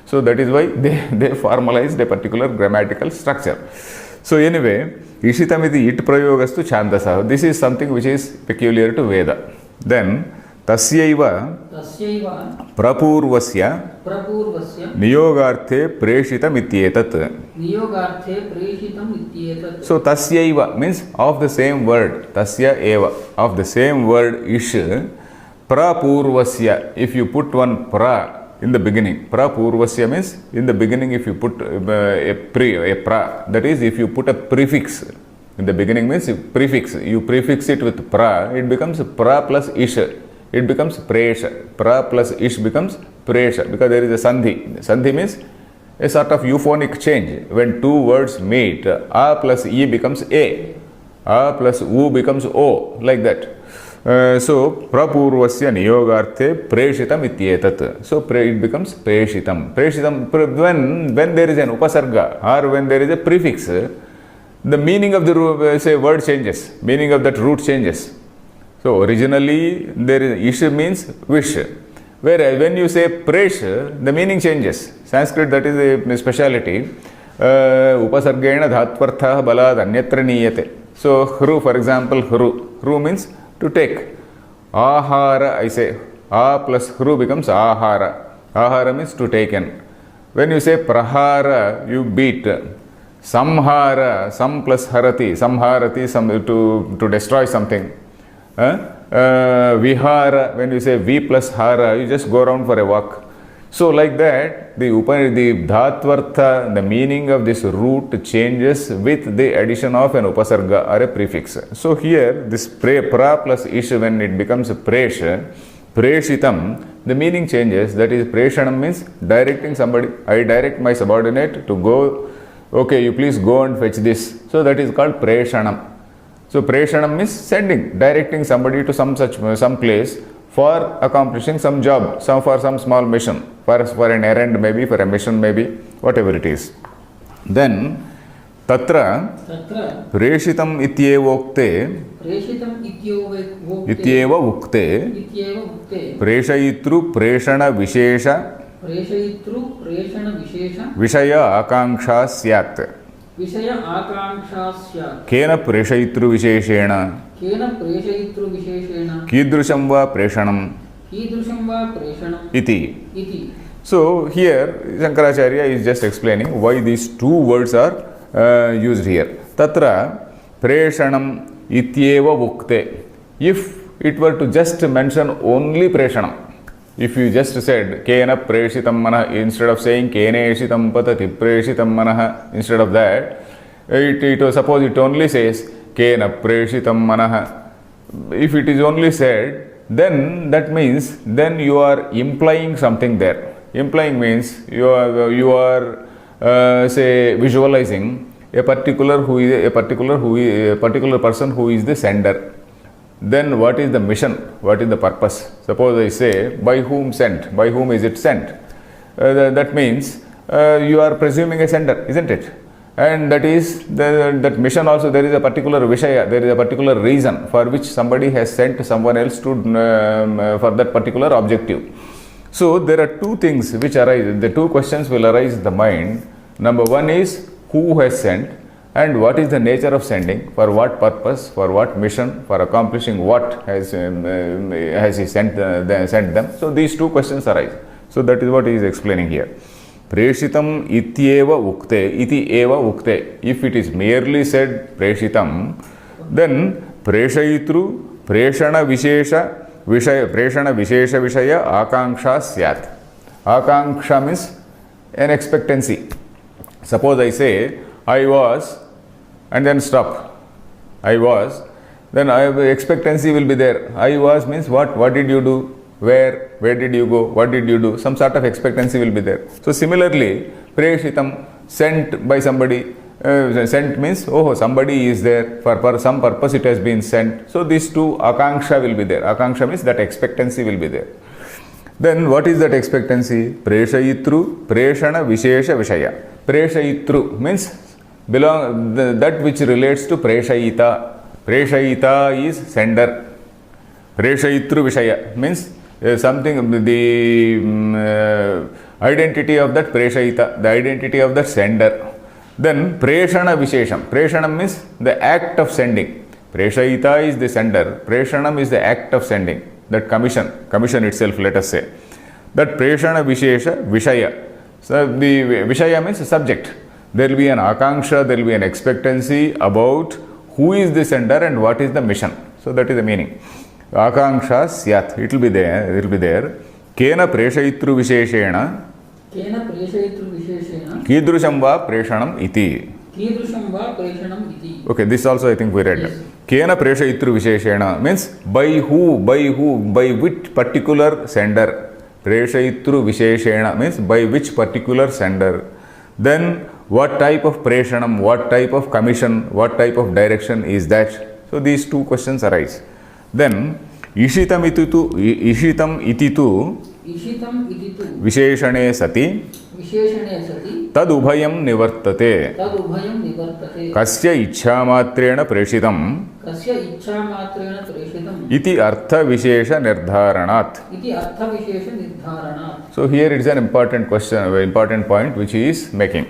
Speaker 1: So that is why they formalized a particular grammatical structure. So anyway, Ishitamiti it prayogastu chandasaha. This is something which is peculiar to Veda. Then tasyaiva
Speaker 2: तस्यैव
Speaker 1: prapurvasya
Speaker 2: प्रपूर्वस्य
Speaker 1: niyogarthe preshitamityetat.
Speaker 2: नियोगार्थे प्रेषितम् इत्येतत्.
Speaker 1: So tasyaiva means of the same word, tasya eva, of the same word ish, prapurvasya, if you put one pra in the beginning, prapurvasya means in the beginning if you put a pra, that is if you put a prefix in the beginning means you prefix it with pra, it becomes pra plus ish, it becomes presha. Pra plus ish becomes presha because there is a sandhi. Sandhi means a sort of euphonic change. When two words meet, a plus e becomes a plus u becomes o, like that. So prapurvasya niyogarthe preshitam ityetat. So it becomes preshitam. Preshitam, when there is an upasarga or when there is a prefix, the meaning of the say word changes, meaning of that root changes. So originally there is ish means wish, whereas when you say presh, the meaning changes. Sanskrit, that is a speciality. Upasargena dhatvartha balad anyatra niyate. So hru, for example, hru means to take. Ahara, I say, a plus hru becomes ahara. Ahara means to take in. When you say prahara, you beat. Samhara, sam plus harati, samharati, to destroy something. Vihara, when you say V plus hara, you just go around for a walk. So like that, the dhatvartha, the meaning of this root changes with the addition of an upasarga or a prefix. So here, this pra plus ish, when it becomes presh, preshitam, the meaning changes. That is, preshanam means directing somebody. I direct my subordinate to go, okay, you please go and fetch this. So that is called preshanam. So preshanam means sending, directing somebody to some place for accomplishing some job, for some small mission, for an errand maybe, for a mission maybe, whatever it is. Then tatra preshitam ityevokte ityeva ukte preshayitru preshana vishesha vishaya akanksha syat.
Speaker 2: विषय आकांक्षा स्यात्.
Speaker 1: केन प्रेषयितृ विशेषेण कीदृशं वा प्रेषणम् इति. So here Shankaracharya is just explaining why these two words are used here. Tatra preshanam ityeva ukte. If it were to just mention only preshanam, if you just said kena preshitam manah instead of saying kene eshitam patati preshitam manah, instead of that, it suppose it only says kena preshitam manah. If it is only said, then that means then you are implying something there. Implying means you are say visualizing a particular person who is the sender. Then what is the mission? What is the purpose? Suppose I say, by whom sent? By whom is it sent? That means you are presuming a sender, isn't it? And that is, that mission also, there is a particular vishaya, there is a particular reason for which somebody has sent someone else to for that particular objective. So there are two things which arise, the two questions will arise in the mind. Number one is, who has sent? And what is the nature of sending? For what purpose? For what mission? For accomplishing what has he sent them? So these two questions arise. So that is what he is explaining here. Preshitam ityeva ukte, iti eva ukte. If it is merely said preshitam, then preshayitru preshana vishesha vishaya akanksha syat. Akanksha means an expectancy. Suppose I say, I was, and then stop. I was, then expectancy will be there. I was means what? What did you do? Where did you go? What did you do? Some sort of expectancy will be there. So similarly, preshitam, sent by somebody. Sent means, oh, somebody is there, for some purpose it has been sent. So these two, akanksha will be there. Akanksha means that expectancy will be there. Then what is that expectancy? Preshayitru preshana vishesha vishaya. Preshayitru means that which relates to preshayita. Preshayita is sender. Preshayitru Vishaya means something, the identity of that Preshayita, the identity of that sender. Then Preshana Vishesham. Preshanam means the act of sending. Preshayita is the sender. Preshanam is the act of sending. That commission itself, let us say. That Preshana Vishesha Vishaya. So the Vishaya means subject. There will be an akanksha, there will be an expectancy about who is the sender and what is the mission. So that is the meaning. Akanksha syat. It will be there. Kena preshayitru visheshena.
Speaker 2: Kena preshayitru visheshena.
Speaker 1: Kidrusham va preshanam iti.
Speaker 2: Kidrusham va preshanam iti.
Speaker 1: Okay, this also I think we read.
Speaker 2: Yes.
Speaker 1: Kena preshayitru visheshena means by which particular sender. Preshayitru visheshena means by which particular sender. Then what type of preshanam, what type of commission, what type of direction is that? So these two questions arise. Then ishitam ititu visheshane sati tad ubhayam nivartate. Kasya ichhamatrena preshitam iti artha vishesha nirdharanat. So here it is an important question, an important point which he is making.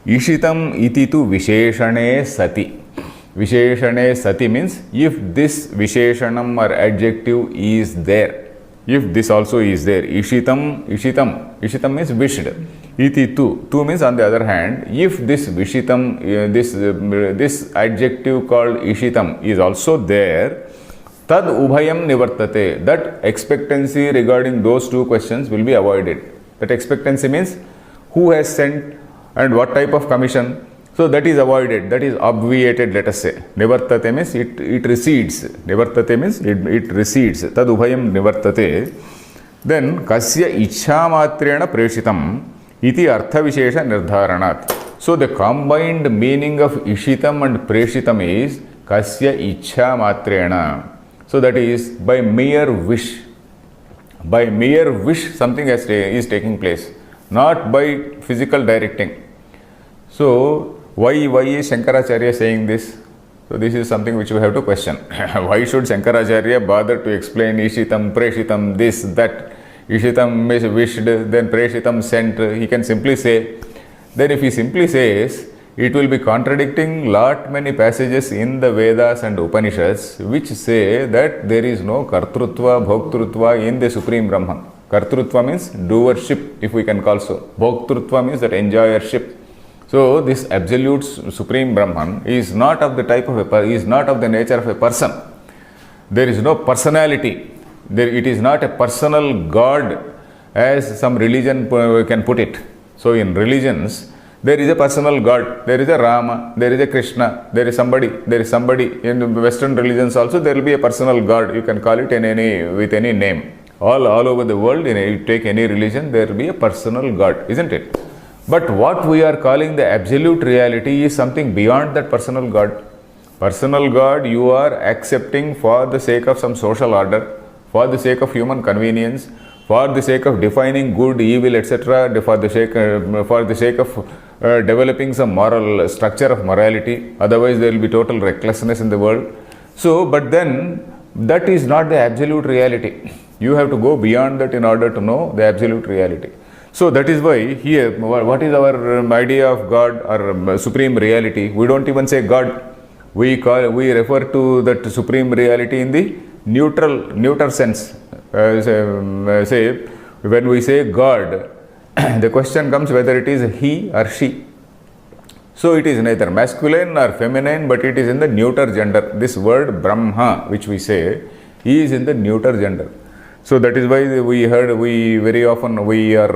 Speaker 1: Ishitam ititu visheshane sati. Visheshane sati means if this visheshanam or adjective is there, if this also is there. Ishitam means wished. Ititu, tu means on the other hand, if this vishitam, this adjective called ishitam is also there, tad ubhayam nivartate. That expectancy regarding those two questions will be avoided. That expectancy means who has sent and what type of commission. So that is avoided, that is obviated, let us say. Nivartate means it recedes. Nivartate means it recedes. Tad ubhayam nivartate. Then kasya ichhamatrena preshitam iti artha vishesha nirdharanat. So the combined meaning of ishitam and preshitam is kasya ichhamatrena. So that is by mere wish. By mere wish something is taking place, not by physical directing. So why is Shankaracharya saying this? So this is something which we have to question. Why should Shankaracharya bother to explain ishitam, preshitam, this, that? Ishitam is wished, then preshitam sent. He can simply say. Then if he simply says, it will be contradicting lot many passages in the Vedas and Upanishads which say that there is no kartrutva, bhoktrutva in the Supreme Brahman. Kartrutva means doership, if we can call so. Bhoktrutva means that enjoyership. So this absolute Supreme Brahman is not of the type of is not of the nature of a person. There is no personality. It is not a personal God as some religion can put it. So in religions, there is a personal God. There is a Rama, there is a Krishna, there is somebody. In Western religions also there will be a personal God. You can call it with any name. All over the world, you take any religion, there will be a personal God, isn't it? But what we are calling the absolute reality is something beyond that personal God. Personal God you are accepting for the sake of some social order, for the sake of human convenience, for the sake of defining good, evil, etc., for the sake of developing some moral structure of morality. Otherwise there will be total recklessness in the world. So, but then that is not the absolute reality. You have to go beyond that in order to know the absolute reality. So that is why here, what is our idea of God or supreme reality? We don't even say God. We refer to that supreme reality in the neuter sense. Say when we say God, the question comes whether it is he or she. So it is neither masculine or feminine, but it is in the neuter gender. This word Brahma, which we say, is in the neuter gender. So that is why we are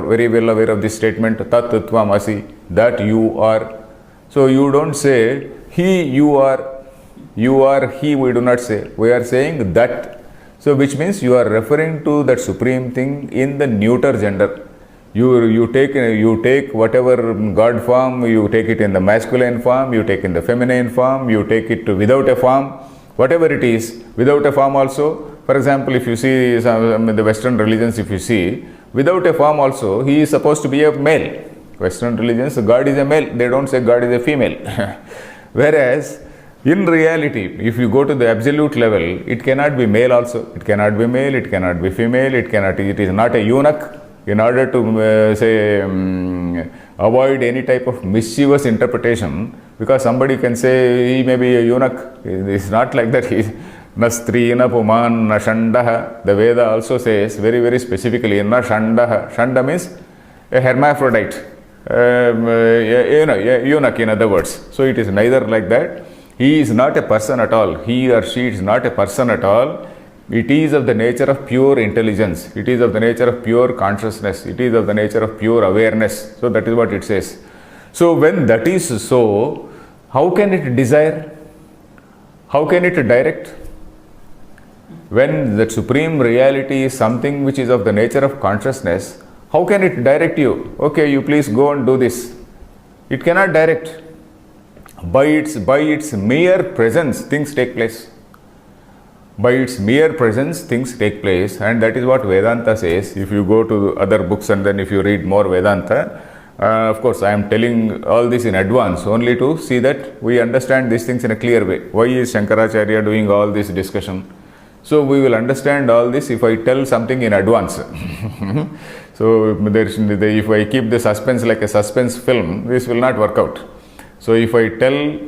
Speaker 1: very well aware of this statement, Tat Tvam Asi, that you are. So you don't say he, you are he, we do not say. We are saying that. So which means you are referring to that supreme thing in the neuter gender. You take whatever God form, you take it in the masculine form, you take in the feminine form, you take it without a form, whatever it is, without a form also. For example, if you see the Western religions, if you see, without a form also, he is supposed to be a male. Western religions, God is a male, they don't say God is a female. Whereas In reality, if you go to the absolute level, it cannot be male also. It cannot be male, it cannot be female, it is not a eunuch. In order to avoid any type of mischievous interpretation, because somebody can say he may be a eunuch. It's not like that. Na strina puman na shandaha. The Veda also says very, very specifically, na shandaha. Shanda means a hermaphrodite. Eunuch, in other words. So it is neither like that. He is not a person at all. He or she is not a person at all. It is of the nature of pure intelligence. It is of the nature of pure consciousness. It is of the nature of pure awareness. So that is what it says. So when that is so, how can it desire? How can it direct? When the supreme reality is something which is of the nature of consciousness, how can it direct you? Okay, you please go and do this. It cannot direct. By its mere presence, things take place. By its mere presence, things take place, and that is what Vedanta says. If you go to other books and then if you read more Vedanta, of course I am telling all this in advance only to see that we understand these things in a clear way. Why is Shankaracharya doing all this discussion? So we will understand all this if I tell something in advance. So if I keep the suspense like a suspense film, this will not work out. So if I tell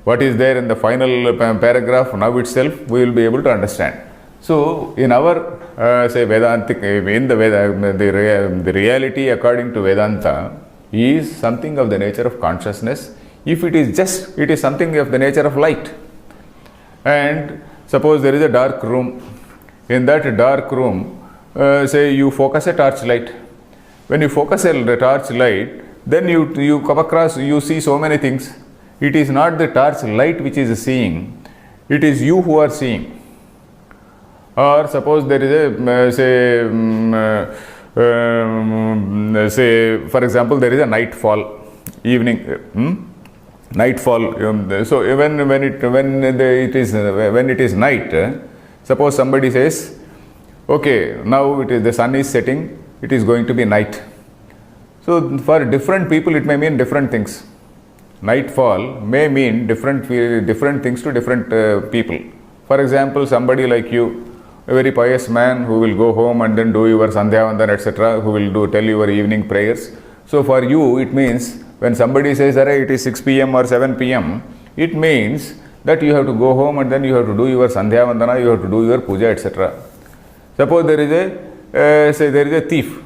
Speaker 1: what is there in the final paragraph now itself, we will be able to understand. So in our say Vedantic, in the Veda, the reality according to Vedanta is something of the nature of consciousness. If it is just, it is something of the nature of light. And suppose there is a dark room. In that dark room, say you focus a torchlight. When you focus a torchlight, then you come across, you see so many things. It is not the torch light which is seeing, it is you who are seeing. Or suppose there is a, say for example, there is a nightfall, evening, nightfall. So when it is night, suppose somebody says, okay, now the sun is setting, it is going to be night. So for different people it may mean different things. Nightfall may mean different things to different people. For example, somebody like you, a very pious man who will go home and then do your Sandhya-vandan, etc., who will tell your evening prayers. So for you it means, when somebody says, it is 6 p.m. or 7 p.m., it means that you have to go home and then you have to do your Sandhya-vandana, you have to do your puja, etc. Suppose there is a thief.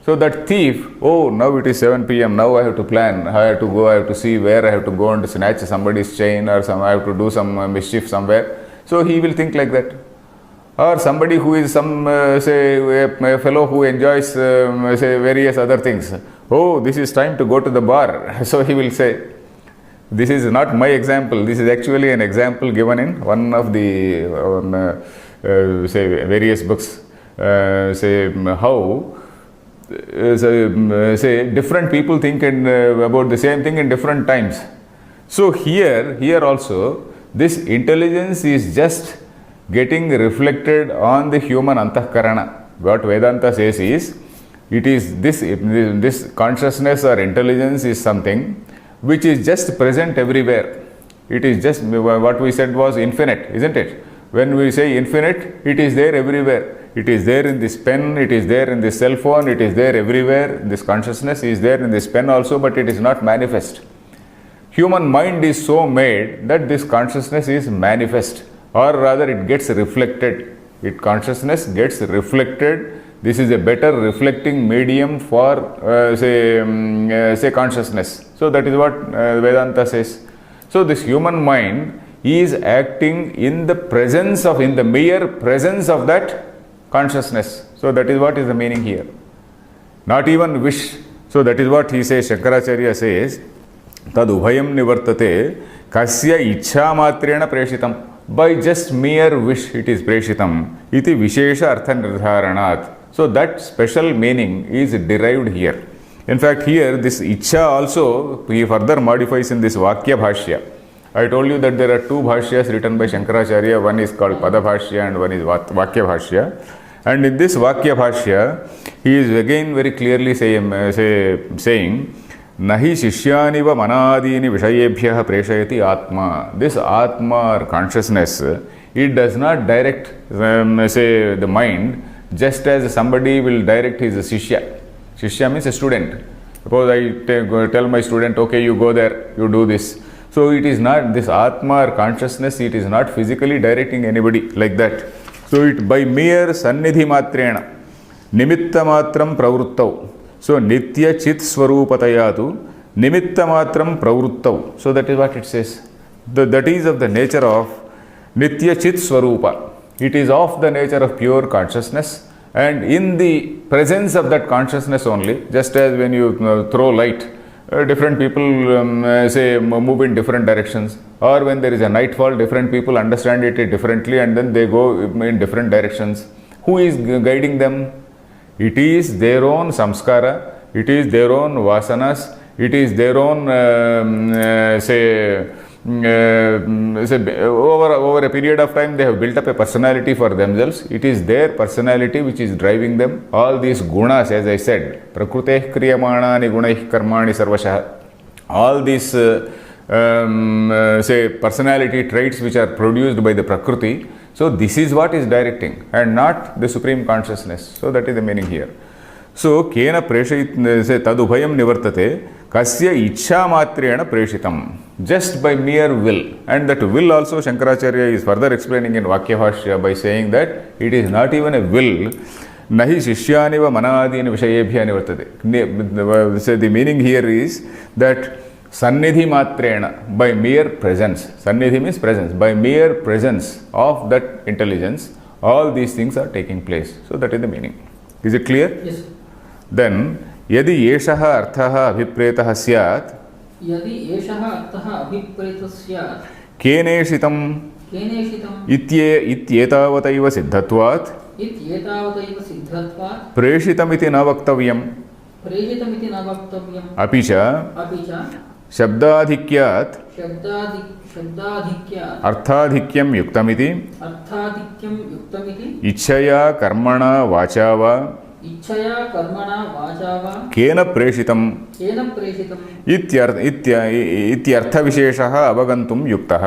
Speaker 1: So that thief, oh, now it is 7 p.m., now I have to plan, I have to go, I have to see where I have to go and snatch somebody's chain, or I have to do some mischief somewhere. So he will think like that. Or somebody who is a fellow who enjoys various other things. Oh, this is time to go to the bar. So he will say, this is not my example, this is actually an example given in one of the various books. How different people think about the same thing in different times. So here also, this intelligence is just getting reflected on the human antahkarana. What Vedanta says is, it is this consciousness or intelligence is something which is just present everywhere. It is just, what we said was infinite, isn't it? When we say infinite, it is there everywhere. It is there in this pen, it is there in this cell phone, it is there everywhere. This consciousness is there in this pen also, but it is not manifest. Human mind is so made that this consciousness is manifest, or rather it gets reflected. Consciousness gets reflected. This is a better reflecting medium for say consciousness. So that is what Vedanta says. So this human mind is acting in the mere presence of that consciousness. So that is what is the meaning here. Not even wish. So that is what he says, Shankaracharya says, tad ubhayam nivartate kasya ichha matrena preshitam. By just mere wish it is preshitam. Iti vishesha artha nirdharanat. So that special meaning is derived here. In fact, here this ichha also he further modifies in this Vakya Bhashya. I told you that there are two Bhashyas written by Shankaracharya. One is called Pada Bhashya and one is Vakya Bhashya. And in this Vakya Bhashya, he is again very clearly saying, nahi shishyaniva manadini vishayebhyah preshayati atma. This atma or consciousness, it does not direct say the mind just as somebody will direct his shishya. Shishya means a student. Suppose I tell my student, okay, you go there, you do this. So it is not this atma or consciousness, it is not physically directing anybody like that. So it by mere sannidhi matrena, nimitta matram pravruttau. So nitya chit swarupatayatu, nimitta matram pravruttau. So that is what it says. That is of the nature of nitya chit swarupa. It is of the nature of pure consciousness, and in the presence of that consciousness only, just as when you throw light, different people say move in different directions, or when there is a nightfall, different people understand it differently and then they go in different directions. Who is guiding them? It is their own samskara, it is their own vasanas, it is their own over a period of time they have built up a personality for themselves. It is their personality which is driving them. All these gunas, as I said, prakruteh kriyamanani gunaih karmani sarvashah, all these personality traits which are produced by the prakriti. So this is what is directing and not the supreme consciousness. So that is the meaning here. So kena preshayit tadubhayam nivartate kasya ichha matrena preshitam, just by mere will. And that will also Shankaracharya is further explaining in Vakya Bhashya by saying that it is not even a will. Nahi shishyaniva manadini vishayebhya nivartate. So the meaning here is that sannidhi matrena, by mere presence. Sannidhi means presence. By mere presence of that intelligence, all these things are taking place. So that is the meaning. Is it clear?
Speaker 2: Yes.
Speaker 1: Then यदि एषः अर्थः अभिप्रेतः स्यात्,
Speaker 2: यदि एषः अर्थः अभिप्रेतः स्यात्,
Speaker 1: केनेषितम् इत्येतावतैव सिद्धत्वात् प्रेषितमिति न वक्तव्यम्, अपि च शब्दाधिक्यात् अर्थाधिक्यं युक्तमिति इच्छया कर्मणा वाचा वा केन प्रेषितम् इत्यर्थविशेषः अवगन्तुं युक्तः.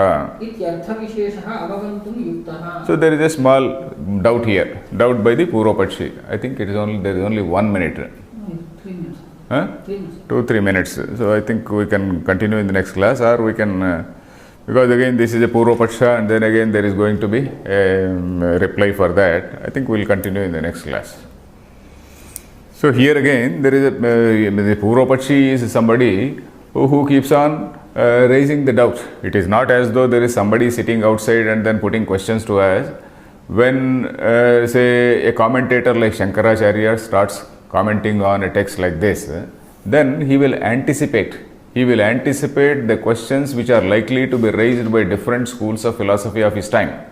Speaker 1: So there is a small doubt here, doubt by the Purvapakshi. I think there is only 1 minute.
Speaker 2: 3 minutes.
Speaker 1: 2-3 minutes. So I think we can continue in the next class, or we can because again this is a Purvapaksha and then again there is going to be a reply for that. I think we will continue in the next class. So here again there is the Purvapakshi is somebody who keeps on raising the doubt. It is not as though there is somebody sitting outside and then putting questions to us. When say a commentator like Shankaracharya starts commenting on a text like this, then he will anticipate the questions which are likely to be raised by different schools of philosophy of his time,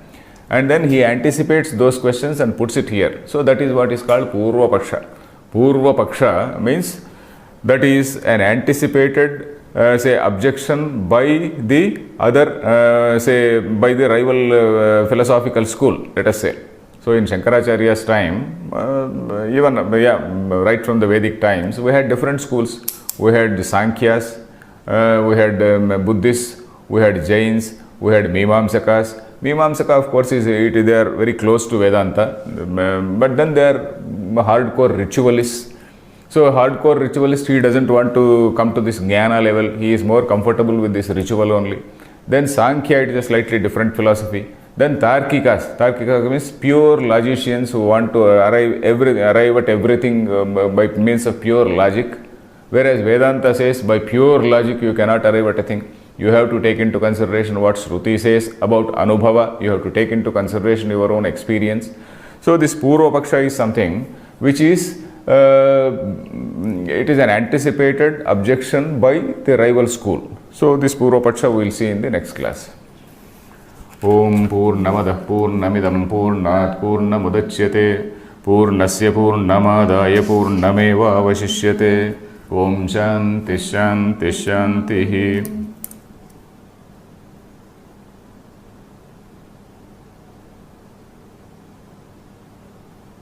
Speaker 1: and then he anticipates those questions and puts it here. So that is what is called Purvapaksha. Purvapaksha means that is an anticipated say objection by the other by the rival philosophical school, let us say. So in Shankaracharya's time, even right from the Vedic times, we had different schools. We had the Sankhyas, we had Buddhists, we had Jains, we had Mimamsakas. Mimamsaka, of course, they are very close to Vedanta, but then they are hardcore ritualists. So a hardcore ritualist, he doesn't want to come to this jnana level. He is more comfortable with this ritual only. Then Sankhya, it is a slightly different philosophy. Then Tarkikas. Tarkikas means pure logicians who want to arrive at everything by means of pure logic. Whereas Vedanta says by pure logic you cannot arrive at a thing. You have to take into consideration what Shruti says about Anubhava. You have to take into consideration your own experience. So this Purvapaksha is something which is it is an anticipated objection by the rival school. So this Purvapaksha we will see in the next class. Om Purnamadah Purnamidam Purnat Purnamudachyate Purnasya Purnamadaya Purnameva Avashishyate. Om Shanti Shanti Shanti.